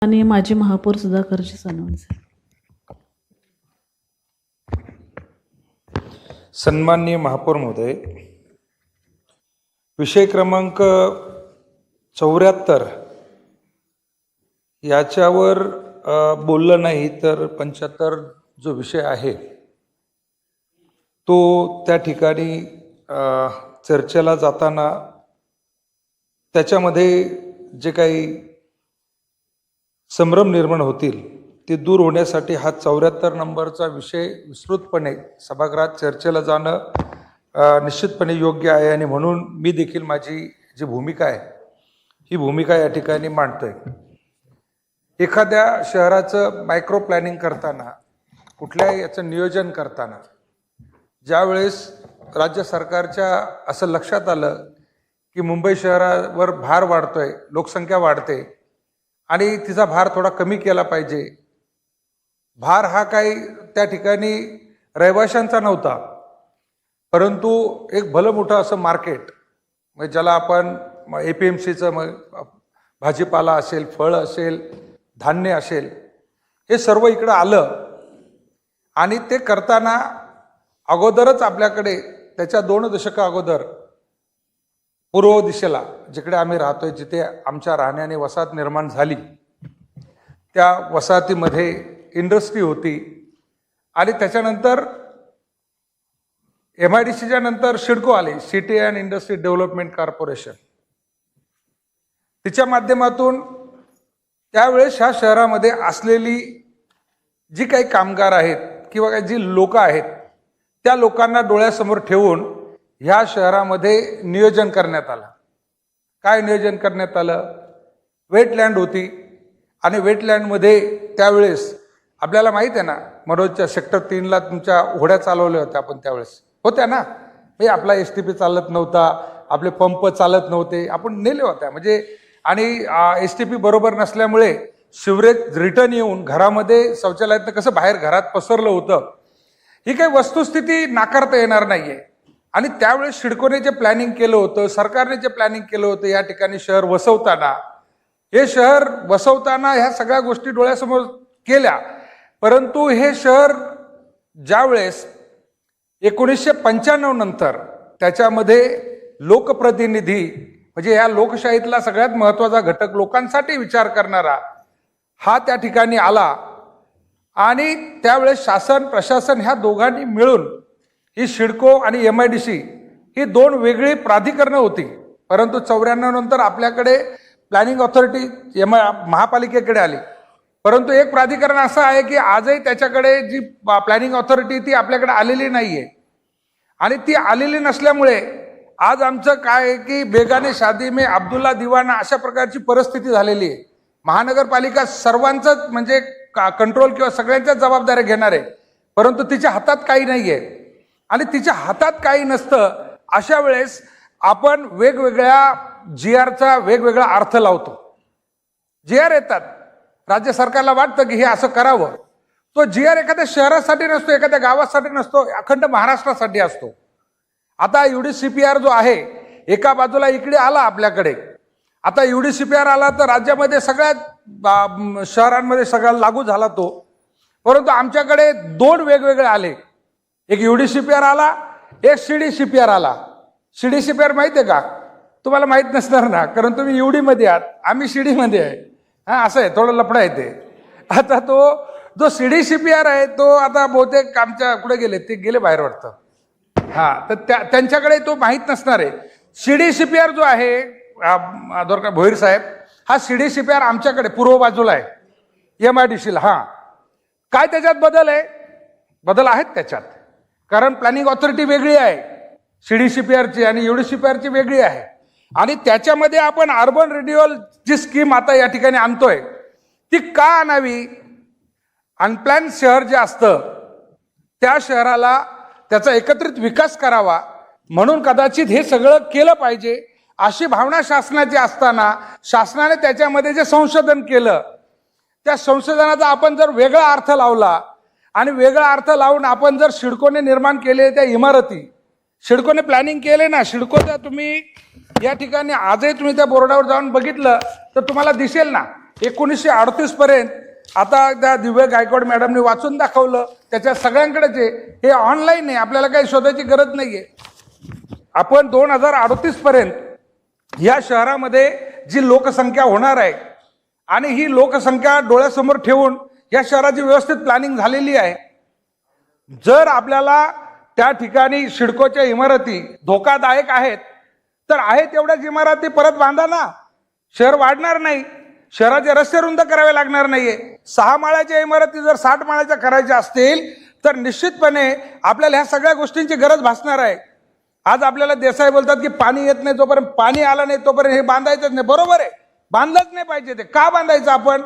आणि माजी महापौर सुधाकरजी सोनवणे सर. सन्माननीय महापौर महोदय, विषय क्रमांक 74 याच्यावर बोललं नाही तर 75 जो विषय आहे तो त्या ठिकाणी चर्चेला जाताना त्याच्यामध्ये जे काही संभ्रम निर्माण होतील ते दूर होण्यासाठी हा 74 नंबरचा विषय विस्तृतपणे सभागृहात चर्चेला जाणं निश्चितपणे योग्य आहे आणि म्हणून मी देखील माझी जी भूमिका आहे ही भूमिका या ठिकाणी मांडतोय. एखाद्या शहराचं मायक्रो प्लॅनिंग करताना, कुठल्याही याचं नियोजन करताना ज्यावेळेस राज्य सरकारच्या असं लक्षात आलं की मुंबई शहरावर भार वाढतोय, लोकसंख्या वाढते आणि तिचा भार थोडा कमी केला पाहिजे. भार हा काही त्या ठिकाणी रहिवाशांचा नव्हता, परंतु एक भलं मोठं असं मार्केट, म्हणजे ज्याला आपण APMCचं भाजीपाला असेल, फळ असेल, धान्य असेल, हे सर्व इकडं आलं. आणि ते करताना अगोदरच आपल्याकडे त्याच्या 2 दशकं अगोदर पूर्व दिशेला जिकडे आम्ही राहतोय, जिथे आमच्या राहण्याने वसाहत निर्माण झाली, त्या वसाहतीमध्ये इंडस्ट्री होती. आणि त्याच्यानंतर MIDCच्या नंतर सिडको आले, city and industry development corporation. तिच्या माध्यमातून त्यावेळेस ह्या शहरामध्ये असलेली जी काही कामगार आहेत किंवा जी लोक आहेत त्या लोकांना डोळ्यासमोर ठेवून ह्या शहरामध्ये नियोजन करण्यात आलं. काय नियोजन करण्यात आलं? वेटलँड होती आणि वेटलँडमध्ये त्यावेळेस आपल्याला माहीत आहे ना, मनोजच्या सेक्टर 3ला तुमच्या होड्या चालवल्या होत्या आपण त्यावेळेस, होत्या ना? म्हणजे आपला STP चालत नव्हता, आपले पंप चालत नव्हते, आपण नेले होत्या. म्हणजे आणि STP बरोबर नसल्यामुळे सिवरेज रिटर्न येऊन घरामध्ये शौचालयातनं कसं बाहेर घरात पसरलं होतं, ही काही वस्तुस्थिती नाकारता येणार नाहीये. आणि त्यावेळेस सिडकोने जे प्लॅनिंग केलं होतं, सरकारने जे प्लॅनिंग केलं होतं या ठिकाणी शहर वसवताना, हे शहर वसवताना ह्या सगळ्या गोष्टी डोळ्यासमोर केल्या. परंतु हे शहर ज्यावेळेस 1995 नंतर त्याच्यामध्ये लोकप्रतिनिधी, म्हणजे या लोकशाहीतला सगळ्यात महत्त्वाचा घटक, लोकांसाठी विचार करणारा हा त्या ठिकाणी आला. आणि त्यावेळेस शासन प्रशासन ह्या दोघांनी मिळून ही सिडको आणि MIDC ही 2 वेगळी प्राधिकरणं होती. परंतु 94 नंतर आपल्याकडे प्लॅनिंग ऑथॉरिटी महापालिकेकडे आली. परंतु एक प्राधिकरण असं आहे की आजही त्याच्याकडे जी प्लॅनिंग ऑथॉरिटी ती आपल्याकडे आलेली नाहीये. आणि ती आलेली नसल्यामुळे आज आमचं काय आहे की बेगाने शादी में अब्दुल्ला दिवाना अशा प्रकारची परिस्थिती झालेली आहे. महानगरपालिका सर्वांचंच म्हणजे कंट्रोल किंवा सगळ्यांच्याच जबाबदाऱ्या घेणार आहे, परंतु तिच्या हातात काही नाहीये. आणि तिच्या हातात काही नसतं अशा वेळेस आपण वेगवेगळ्या GRचा वेगवेगळा अर्थ लावतो. GR येतात, राज्य सरकारला वाटतं की हे असं करावं. तो GR एखाद्या शहरासाठी नसतो, एखाद्या गावासाठी नसतो, अखंड महाराष्ट्रासाठी असतो. आता UDCPR जो आहे एका बाजूला इकडे आला आपल्याकडे. आता UDCPR आला तर राज्यामध्ये सगळ्यात शहरांमध्ये सगळा लागू झाला तो. परंतु आमच्याकडे 2 वेगवेगळे आले. एक UDCPR आला, एक CDCPR आला. CDCPR माहिती आहे का? तुम्हाला माहित नसणार ना, कारण तुम्ही UD मध्ये आहात, आम्ही CD मध्ये आहे. हा, असं आहे, थोडं लफडं आहे ते. आता तो जो CDCPR आहे तो आता बहुतेक आमच्या कुठे गेले, ते गेले बाहेर वाटतं. हा, तर त्यांच्याकडे तो माहीत नसणार आहे. CDCPR जो आहे दोरका भोईर साहेब, हा CDCPR आमच्याकडे पूर्व बाजूला आहे MIDCला. हा, काय त्याच्यात बदल आहे? बदल आहेत त्याच्यात, कारण प्लॅनिंग ऑथॉरिटी वेगळी आहे CDCPRची आणि UDCPRची वेगळी आहे. आणि त्याच्यामध्ये आपण अर्बन रिन्युअल जी स्कीम आता या ठिकाणी आणतोय ती का आणावी? अनप्लॅन शहर जे असतं त्या शहराला त्याचा एकत्रित विकास करावा म्हणून कदाचित हे सगळं केलं पाहिजे अशी भावना शासनाची असताना शासनाने त्याच्यामध्ये जे संशोधन केलं त्या संशोधनाचा आपण जर वेगळा अर्थ लावला आणि वेगळा अर्थ लावून आपण जर सिडकोने निर्माण केले त्या इमारती, सिडकोने प्लॅनिंग केले ना, सिडकोचा तुम्ही या ठिकाणी आजही तुम्ही त्या बोर्डावर जाऊन बघितलं तर तुम्हाला दिसेल ना 1938 पर्यंत, आता त्या दिव्य गायकवाड मॅडमने वाचून दाखवलं, त्याच्या सगळ्यांकडेच आहे, हे ऑनलाईन आहे, आपल्याला काही शोधायची गरज नाहीये. आपण 2038 पर्यंत या शहरामध्ये जी लोकसंख्या होणार आहे आणि ही लोकसंख्या डोळ्यासमोर ठेवून या शहराची व्यवस्थित प्लॅनिंग झालेली आहे. जर आपल्याला त्या ठिकाणी सिडकोच्या इमारती धोकादायक आहेत तर आहे तेवढ्याच इमारती परत बांधा ना, शहर वाढणार नाही, शहराचे रस्ते रुंद करावे लागणार नाहीये. 6 माळ्याच्या इमारती जर 60 माळ्याच्या करायच्या असतील तर निश्चितपणे आपल्याला ह्या सगळ्या गोष्टींची गरज भासणार आहे. आज आपल्याला देसाई बोलतात की पाणी येत नाही, जोपर्यंत पाणी आलं नाही तोपर्यंत हे बांधायचंच नाही. बरोबर आहे, बांधलंच नाही पाहिजे. ते का बांधायचं आपण?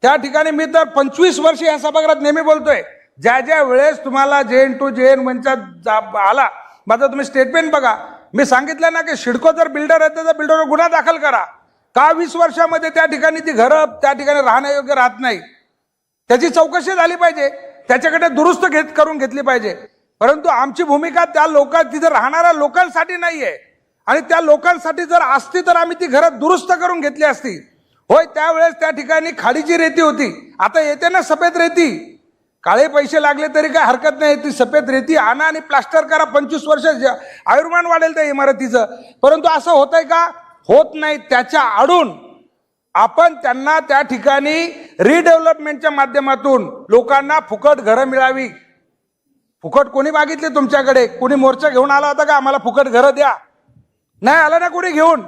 त्या ठिकाणी मी तर 25 वर्ष या सभागृहात नेहमी बोलतोय, ज्या ज्या वेळेस तुम्हाला JN 2 JN 1 आला, माझं तुम्ही स्टेटमेंट बघा, मी सांगितलं ना की सिडको जर बिल्डर आहे तर बिल्डरवर गुन्हा दाखल करा. का 20 वर्षामध्ये त्या ठिकाणी ती घरं त्या ठिकाणी राहण्यायोग्य राहत नाही, त्याची चौकशी झाली पाहिजे, त्याच्याकडे दुरुस्त करून घेतली पाहिजे. परंतु आमची भूमिका त्या तिथे राहणाऱ्या लोकांसाठी नाहीये, आणि त्या लोकांसाठी जर असती तर आम्ही ती घरं दुरुस्त करून घेतली असती. होय, त्यावेळेस त्या ठिकाणी खाडीची रेती होती, आता येते ना सफेद रेती. काळे पैसे लागले तरी काय हरकत नाही, ती सफेद रेती आणा आणि प्लास्टर करा. 25 वर्ष आयुर्मान वाढेल त्या इमारतीचं. परंतु असं होतंय का? होत नाही. त्याच्या आडून आपण त्यांना त्या ठिकाणी रिडेव्हलपमेंटच्या माध्यमातून लोकांना फुकट घरं मिळावी. फुकट कोणी मागितले तुमच्याकडे? कोणी मोर्चा घेऊन आला होता का आम्हाला फुकट घरं द्या? नाही आला ना कोणी घेऊन.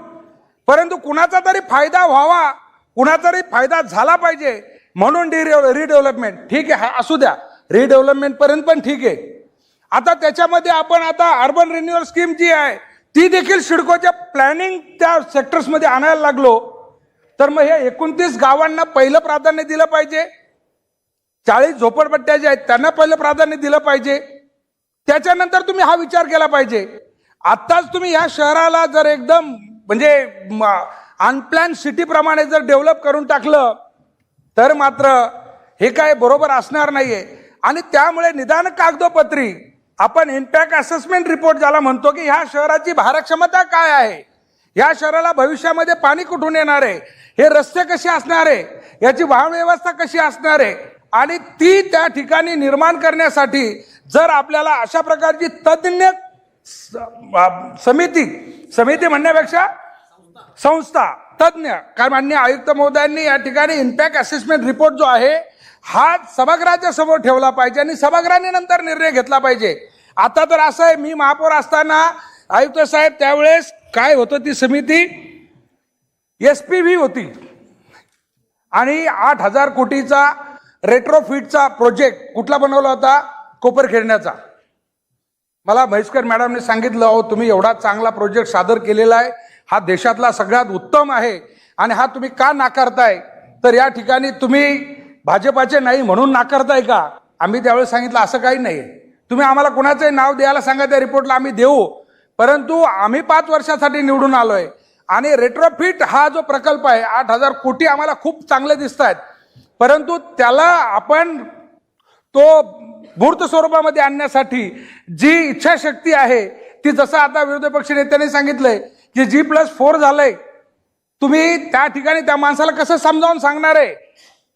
परंतु कुणाचा तरी फायदा व्हावा, कुणाचा तरी फायदा झाला पाहिजे म्हणून रिडेव्हलपमेंट. ठीक आहे, असू द्या, रिडेव्हलपमेंट पर्यंत पण ठीक आहे. आता त्याच्यामध्ये आपण आता अर्बन रिन्युअल स्कीम जी आहे ती देखील सिडकोच्या प्लॅनिंग त्या सेक्टर्समध्ये आणायला लागलो, तर मग हे 29 गावांना पहिलं प्राधान्य दिलं पाहिजे. 40 झोपडपट्ट्या ज्या आहेत त्यांना पहिलं प्राधान्य दिलं पाहिजे. त्याच्यानंतर तुम्ही हा विचार केला पाहिजे. आत्ताच तुम्ही ह्या शहराला जर एकदम म्हणजे अनप्लॅन सिटी प्रमाणे जर डेव्हलप करून टाकलं तर मात्र हे काय बरोबर असणार नाहीये. आणि त्यामुळे निदान कागदोपत्री आपण इम्पॅक्ट असेसमेंट रिपोर्ट ज्याला म्हणतो की ह्या शहराची भारक्षमता काय आहे, या शहराला भविष्यामध्ये पाणी कुठून येणार आहे, हे रस्ते कसे असणार आहे, याची वाहन व्यवस्था कशी असणार आहे, आणि ती त्या ठिकाणी निर्माण करण्यासाठी जर आपल्याला अशा प्रकारची तज्ञ समिती म्हणण्यापेक्षा संस्था तज्ञ, कारण माननीय आयुक्त महोदयांनी या ठिकाणी इम्पॅक्ट असेसमेंट रिपोर्ट जो आहे हा सभागृहाच्या समोर ठेवला पाहिजे आणि सभागृहाने नंतर निर्णय घेतला पाहिजे. आता तर असं आहे, मी महापौर असताना आयुक्त साहेब त्यावेळेस काय होतं, ती समिती SPV होती आणि 8,000 कोटीचा रेट्रोफिटचा प्रोजेक्ट कुठला बनवला होता? कोपरखेरण्याचा. मला म्हैसकर मॅडमने सांगितलं, अहो तुम्ही एवढा चांगला प्रोजेक्ट सादर केलेला आहे, हा देशातला सगळ्यात उत्तम आहे आणि हा तुम्ही का नाकारताय? तर या ठिकाणी तुम्ही भाजपाचे नाही म्हणून नाकारताय का? आम्ही त्यावेळेस सांगितलं असं काही नाही, तुम्ही आम्हाला कुणाचंही नाव द्यायला सांगा, त्या रिपोर्टला आम्ही देऊ, परंतु आम्ही 5 वर्षासाठी निवडून आलोय आणि रेट्रोफिट हा जो प्रकल्प आहे 8,000 कोटी आम्हाला खूप चांगले दिसत आहेत, परंतु त्याला आपण तो मूर्त स्वरूपामध्ये आणण्यासाठी जी इच्छाशक्ती आहे ती, जसं आता विरोधी पक्ष नेत्यांनी सांगितलंय की G+4 झालंय, तुम्ही त्या ठिकाणी त्या माणसाला कसं समजावून सांगणार आहे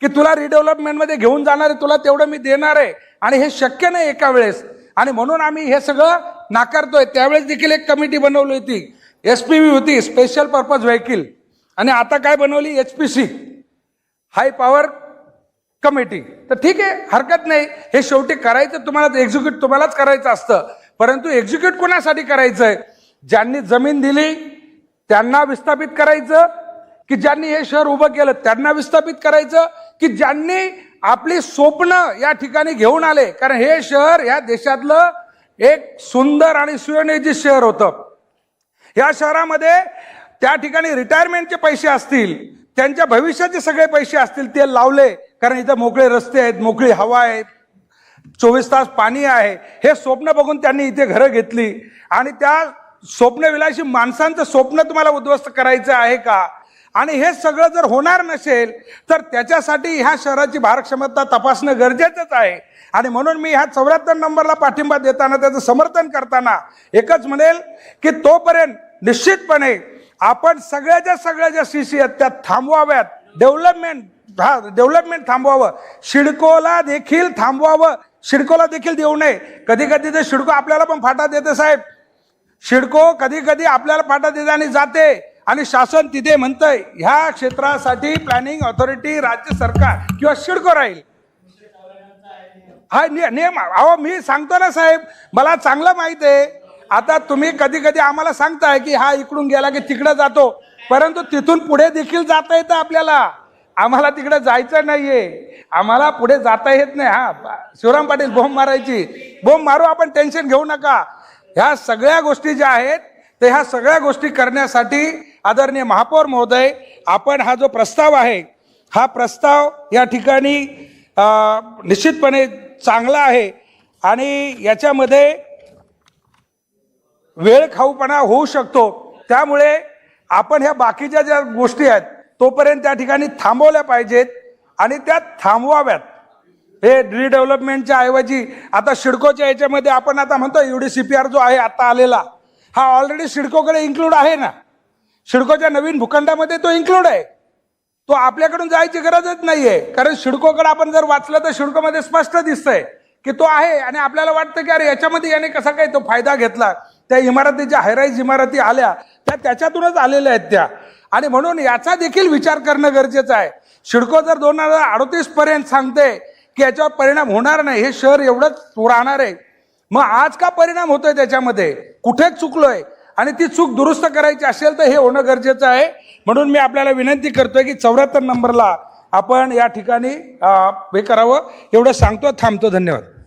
की तुला रिडेव्हलपमेंटमध्ये घेऊन जाणार आहे, तुला तेवढं मी देणार आहे, आणि हे शक्य नाही एका वेळेस. आणि म्हणून आम्ही हे सगळं नाकारतोय. त्यावेळेस देखील एक कमिटी बनवली होती, SPV होती, स्पेशल पर्पज व्हेकल, आणि आता काय बनवली? HPC, high power committee. तर ठीक आहे, हरकत नाही, हे शेवटी करायचं तुम्हाला, एक्झिक्यूट तुम्हालाच करायचं असतं, परंतु एक्झिक्यूट कोणासाठी करायचंय? ज्यांनी जमीन दिली त्यांना विस्थापित करायचं, की ज्यांनी हे शहर उभं केलं त्यांना विस्थापित करायचं, की ज्यांनी आपली स्वप्न या ठिकाणी घेऊन आले? कारण हे शहर या देशातलं एक सुंदर आणि सुयोजित शहर होतं. या शहरामध्ये त्या ठिकाणी रिटायरमेंटचे पैसे असतील, त्यांच्या भविष्याचे सगळे पैसे असतील ते लावले, कारण इथं मोकळे रस्ते आहेत, मोकळी हवा आहे, 24 तास पाणी आहे. हे स्वप्न बघून त्यांनी इथे घरं घेतली, आणि त्या स्वप्नविलासी माणसांचं स्वप्न तुम्हाला उद्ध्वस्त करायचं आहे का? आणि हे सगळं जर होणार नसेल तर त्याच्यासाठी ह्या शहराची भारक्षमता तपासणं गरजेचंच आहे. आणि म्हणून मी ह्या 74 नंबरला पाठिंबा देताना, त्याचं समर्थन करताना एकच म्हणेल की तोपर्यंत निश्चितपणे आपण सगळ्या ज्या CC आहेत त्या थांबवाव्यात. डेव्हलपमेंट हा डेव्हलपमेंट थांबवावं, सिडकोला देखील थांबवावं, सिडकोला देखील देऊ नये. कधी कधी ते सिडको आपल्याला पण फाटा देते साहेब. सिडको कधी कधी आपल्याला फाटा देते आणि जाते, आणि शासन तिथे म्हणतंय ह्या क्षेत्रासाठी प्लॅनिंग ऑथॉरिटी राज्य सरकार किंवा सिडको राहील. हा नियम अहो मी सांगतो ना साहेब, मला चांगलं माहित आहे. आता तुम्ही कधी कधी आम्हाला सांगताय की हा इकडून गेला की तिकडे जातो, परंतु तिथून पुढे देखील जाता येतं आपल्याला. आम्हाला तिकडे जायचं नाहीये, आम्हाला पुढे जाता येत नाही. हा शिवराम पाटील बोंब मारायची, बोंब मारू आपण, टेन्शन घेऊ नका. ह्या सगळ्या गोष्टी ज्या आहेत ते ह्या सगळ्या गोष्टी करण्यासाठी आदरणीय महापौर महोदय, आपण हा जो प्रस्ताव आहे हा प्रस्ताव या ठिकाणी निश्चितपणे चांगला आहे, आणि याच्यामध्ये वेळ खाऊपणा होऊ शकतो. त्यामुळे आपण ह्या बाकीच्या ज्या गोष्टी आहेत तोपर्यंत त्या ठिकाणी थांबवल्या पाहिजेत आणि त्या थांबवाव्यात. हे रिडेव्हलपमेंटच्या ऐवजी आता सिडकोच्या याच्यामध्ये आपण आता म्हणतो UDCPR जो आहे आता आलेला, हा ऑलरेडी सिडकोकडे इन्क्लूड आहे ना. सिडकोच्या नवीन भूखंडामध्ये तो इन्क्लूड आहे. तो आपल्याकडून जायची गरजच नाहीये, कारण सिडकोकडे आपण जर वाचलं तर सिडकोमध्ये स्पष्ट दिसतंय की तो आहे. आणि आपल्याला वाटतं की अरे याच्यामध्ये याने कसा काय तो फायदा घेतला. त्या इमारतीच्या हायराईज इमारती आल्या त्या त्याच्यातूनच आलेल्या आहेत त्या, आणि म्हणून याचा देखील विचार करणं गरजेचं आहे. सिडको जर 2038 पर्यंत सांगते की याच्यावर परिणाम होणार नाही, हे शहर एवढंच राहणार आहे, मग आज का परिणाम होतोय त्याच्यामध्ये, कुठे चुकलोय, आणि ती चूक दुरुस्त करायची असेल तर हे होणं गरजेचं आहे. म्हणून मी आपल्याला विनंती करतोय की 74 नंबरला आपण या ठिकाणी हे करावं. एवढं सांगतो, थांबतो. धन्यवाद.